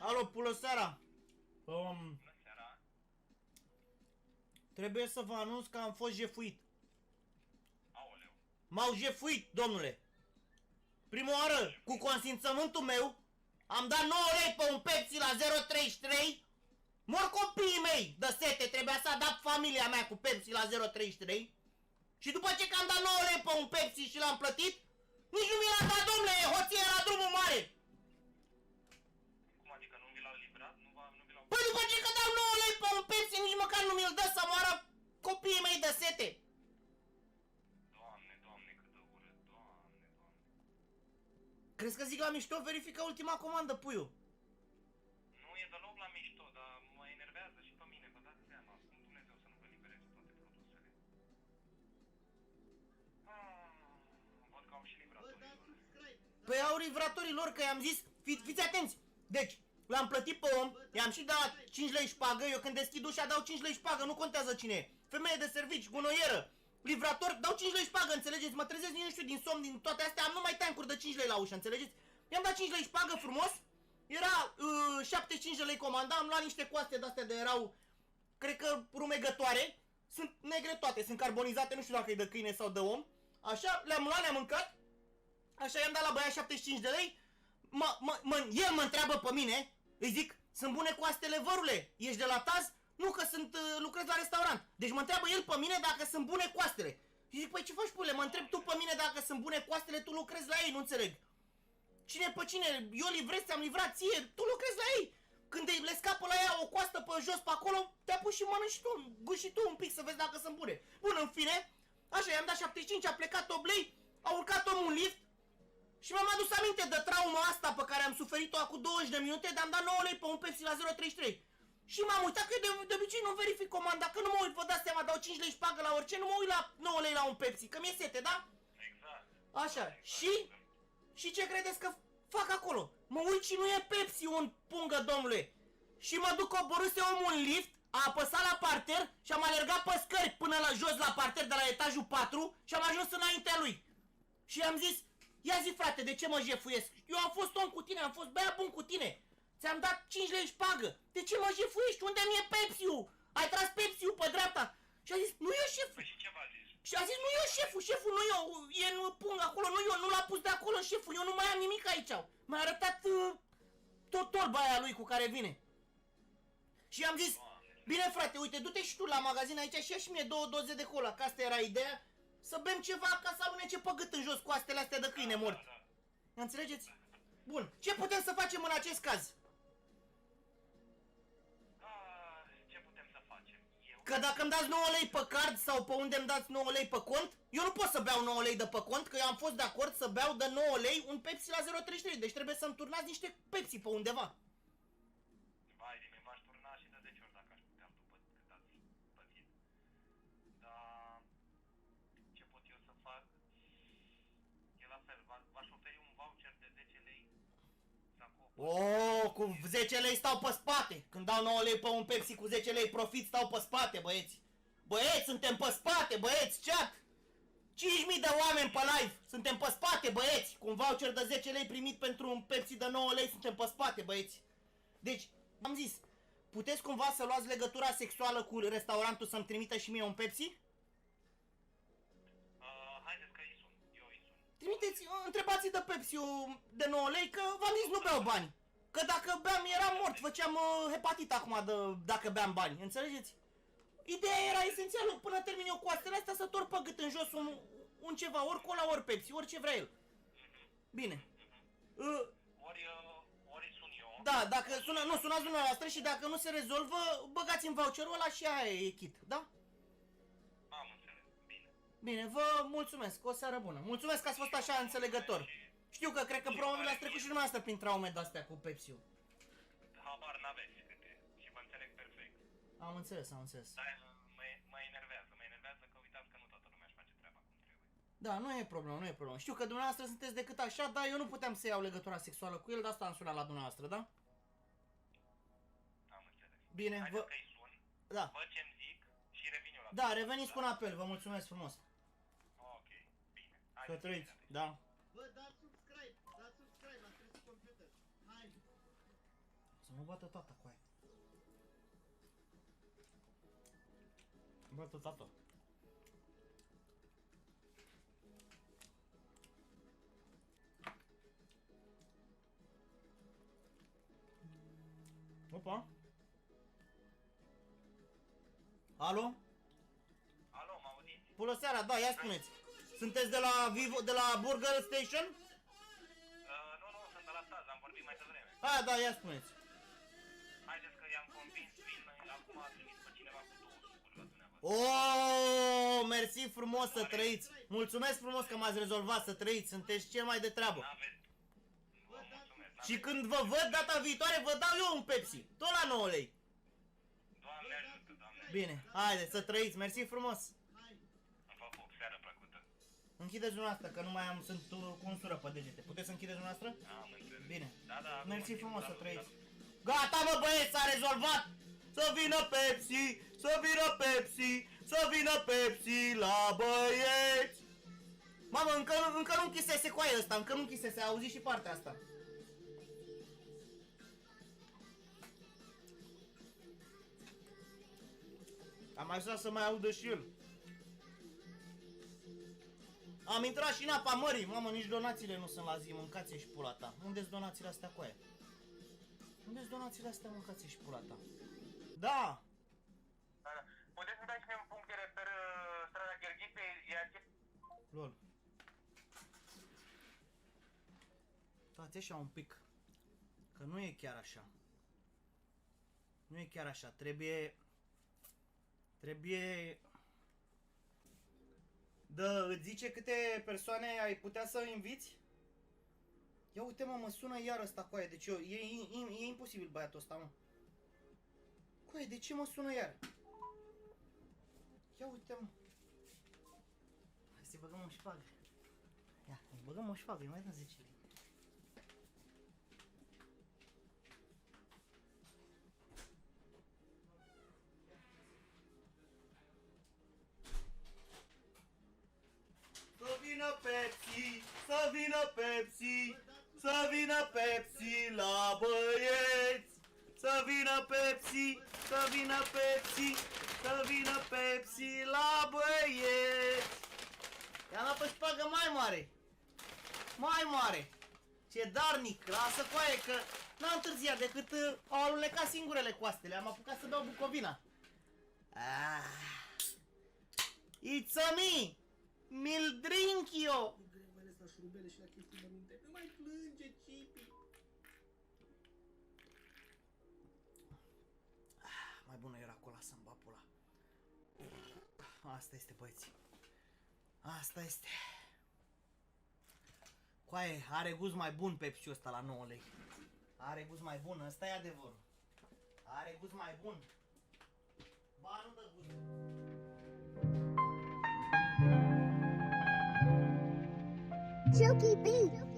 Alo, bună seara! Bună seara. Trebuie să vă anunț că am fost jefuit. Aoleu. M-au jefuit, domnule! Prima oară, cu consimțământul meu, am dat 9 lei pe un Pepsi la 033. Mor copiii mei de sete, trebuia să adapt familia mea cu Pepsi la 033. Și după ce că am dat 9 lei pe un Pepsi și l-am plătit, nici nu mi l-a dat, domnule, hoția la drumul mare! Cum adică nu vi l-au livrat? Nu vi l-au... Păi după ce că dau 9 lei pe un Pepsi, nici măcar nu mi-l dă să moară copiii mei de sete! Doamne, doamne, cât de urât, doamne, doamne. Crezi că zic la mișto? Verifică ultima comandă, puiu. Nu e deloc la mișto, dar mă enervează și pe mine, vă dați seama. Cum Dumnezeu să nu vă libereze toate produsele? Văd că au și livratorii. Păi au livratorii lor, că i-am zis, fiți atenți! Deci, l-am plătit pe om, i-am și dat 5 lei șpagă, eu când deschid ușa dau 5 lei șpagă, nu contează cine e. Femeie de servici, gunoieră, livrator, dau 5 lei șpagă, înțelegeți? Mă trezesc, nu știu, din somn, din toate astea, am numai tancuri de 5 lei la ușă, înțelegeți? I-am dat 5 lei șpagă frumos, era 75 de lei comanda, am luat niște coaste de-astea de erau, cred că rumegătoare, sunt negre toate, sunt carbonizate, nu știu dacă e de câine sau de om, așa, le-am luat, le-am mâncat, așa i-am dat la băiat 75 de lei, el mă întreabă pe mine, îi zic, sunt bune coastele, vărule, ești de la Taz? Nu, că lucrez la restaurant. Deci mă întreabă el pe mine dacă sunt bune coastele. Și zic, păi ce faci, pule, mă întreb tu pe mine dacă sunt bune coastele, tu lucrezi la ei, nu înțeleg. Cine pe cine? Eu livrez, ți-am livrat ție, tu lucrezi la ei. Când le scapă la ea o coastă pe jos, pe acolo, te apuci și mănânci și tu, guși și tu un pic să vezi dacă sunt bune. Bun, în fine, așa, i-am dat 75, a plecat 8 lei, a urcat omul un lift. Și mi-am adus aminte de trauma asta pe care am suferit-o acum 20 de minute, de am dat 9 lei pe un Pepsi la 033. Și m-am uitat că eu de obicei nu verific comanda, că nu mă uit, vă dați seama, dau 5 lei șpagă la orice, nu mă uit la 9 lei la un Pepsi, că mi-e sete, da? Exact. Așa, exact. și ce credeți că fac acolo? Mă uit și nu e Pepsi un pungă, domnule. Și mă duc, coborâse omul în lift, a apăsat la parter și am alergat pe scări până la jos la parter de la etajul 4 și am ajuns înaintea lui. Și i-am zis, ia zi, frate, de ce mă jefuiesc? Eu am fost om cu tine, am fost băiat bun cu tine. Ți-am dat 5 lei șpagă. De ce mă jefuiești? Unde mi-e Pepsi-ul? Ai tras Pepsi-ul pe dreapta. Și a zis, nu eu șeful. Păi și ce v-a zis? Și a zis, nu eu șeful, nu eu. E în pung acolo, nu eu, nu l-a pus de acolo șeful. Eu nu mai am nimic aici. Mi-a arătat tot torba aia lui cu care vine. Și i-am zis, bine frate, uite, du-te și tu la magazin aici și ia și mie 2 doze de cola, că asta era ideea. Să bem ceva ca să alunece pe gât în jos cu astele astea de câine mort. Da. Înțelegeți? Bun. Ce putem să facem în acest caz? Ce putem să facem? Eu? Că dacă îmi dați 9 lei pe card sau pe unde îmi dați 9 lei pe cont, eu nu pot să beau 9 lei de pe cont, că eu am fost de acord să beau de 9 lei un Pepsi la 033, deci trebuie să-mi turnați niște Pepsi pe undeva. Vai de mine, v-aș turna și de 10 ori dacă aș putea după cât ați pățit. Dar ce pot eu să fac? E la fel, v-aș oferi un voucher de 10 lei să acopăr. Oh, cu 10 lei stau pe spate. Când dau 9 lei pe un Pepsi cu 10 lei profit, stau pe spate, băieți. Băieți, suntem pe spate, băieți, chat. 5.000 de oameni pe live, suntem pe spate, băieți. Cu un voucher de 10 lei primit pentru un Pepsi de 9 lei, suntem pe spate, băieți. Deci, am zis, puteți cumva să luați legătura sexuală cu restaurantul să-mi trimită și mie un Pepsi? Haideți că îi sun, eu îi sun. Trimiteți, întrebați-i de Pepsi-ul de 9 lei, că v-am zis, nu beau bani. Că dacă beam, eram mort, făceam hepatit acum dacă beam bani, înțelegeți? Ideea era esențială, până termin eu cu astele astea, să torp pe gât în jos un ceva, ori cola, ori Pepsi, orice vrea el. Bine. Ori sun eu. Da, dacă sunați dumneavoastră și dacă nu se rezolvă, băgați în voucherul ăla și aia e kit, da? Am înțeles, bine. Bine, vă mulțumesc, o seară bună. Mulțumesc că ați fost așa înțelegător. Știu că cred că probabil ați trecut și dumneavoastră prin traume de-astea cu Pepsi-ul. Habar n-aveți câte și vă înțeleg perfect. Am înțeles, am înțeles. Dar mă enervează că uitați că nu toată lumea își face treaba cum trebuie. Da, nu e problemă, nu e problemă. Știu că dumneavoastră sunteți decât așa, dar eu nu puteam să iau legătura sexuală cu el, de asta am sunat la dumneavoastră, da? Am înțeles. Bine, haideți că-i sun, Da. văd ce-mi zic și revin eu la Da, reveniți cu un apel, vă mulțumesc frumos. Ok, bine. Să trăiți, da. Bă, dați subscribe, la 300 completări. Hai! Să Mă bată tata cu aia. Bată tata. Opa. Alo? Alo, mă auziți? Bună seara, da, ia spuneți. Sunteți de la Vivo, de la Burger Station? Nu, sunt de la Staz, am vorbit mai devreme. Ah, da, ia spuneți. Haideți că i-am convins, vin, acum a trimis pe cineva cu 2 sucuri la dumneavoastră. Oh, mersi frumos să trăiți. Mulțumesc frumos că m-ați rezolvat, să trăiți. Sunteți cel mai de treabă. N-aveți... Vă mulțumesc, Și când vă văd data viitoare, vă dau eu un Pepsi. Tot la 9 lei. Doamne ajută, Doamne. Bine, haideți să trăiți. Mersi frumos. Vă pup, seară plăcută. Închideți dumneavoastră, că nu mai am, sunt cu unsură pe degete. Puteți să închideți dumneavoastră? Am înțeles. Bine. Da, Mersi acum frumos să timpul trăiți. la- Gata, mă băieți, s-a rezolvat. Să vină Pepsi, să vină Pepsi, să vină Pepsi la băieți. Mamă, încă nu închisese cu aia ăsta, încă nu închisese, auzi și partea asta. Am mai vrea să mai audă și el. Am intrat și în apa mării. Mamă, nici donațiile nu sunt la zi. Mâncați și pula ta. Unde-s donațiile astea cu aia? Unde-s donațiile astea? Mâncați și pula ta. Da. Puteți să dați un punct de reper strada Gheorghipe, e ce... Lol. Stați așa un pic. Că nu e chiar așa. Nu e chiar așa. Trebuie... Da, îți zice câte persoane ai putea să inviți? Ia uite mă sună iar ăsta cu aia, deci e imposibil băiatul ăsta, mă. Coaie, de ce mă sună iar? Ia uite mă. Hai să-i băgăm o șpagă. Ia, îi băgăm o șpagă, îi mai dăm 10 lei. Să vină Pepsi, să vină Pepsi, să vină Pepsi la băieți. Să vină Pepsi, să vină Pepsi, să vină Pepsi la băieți. I-am dat pe șpagă mai mare. Mai mare. Ce darnic, lasă coaie că n-am întârziat decât au alunecat singurele coastele. Am apucat să beau Bucovina. It's a me! Mi-l drink eu! Mai ales la șurubele și la chestii mărunte. Nu mai plânge, Cipi! Mai bună era cola să-mi bag pula. Asta este, băieți. Asta este. Coaie, are gust mai bun Pepsi-ul ăsta la 9 lei. Are gust mai bun, ăsta e adevărul. Are gust mai bun. Ba, nu dă gust. Chunky beat.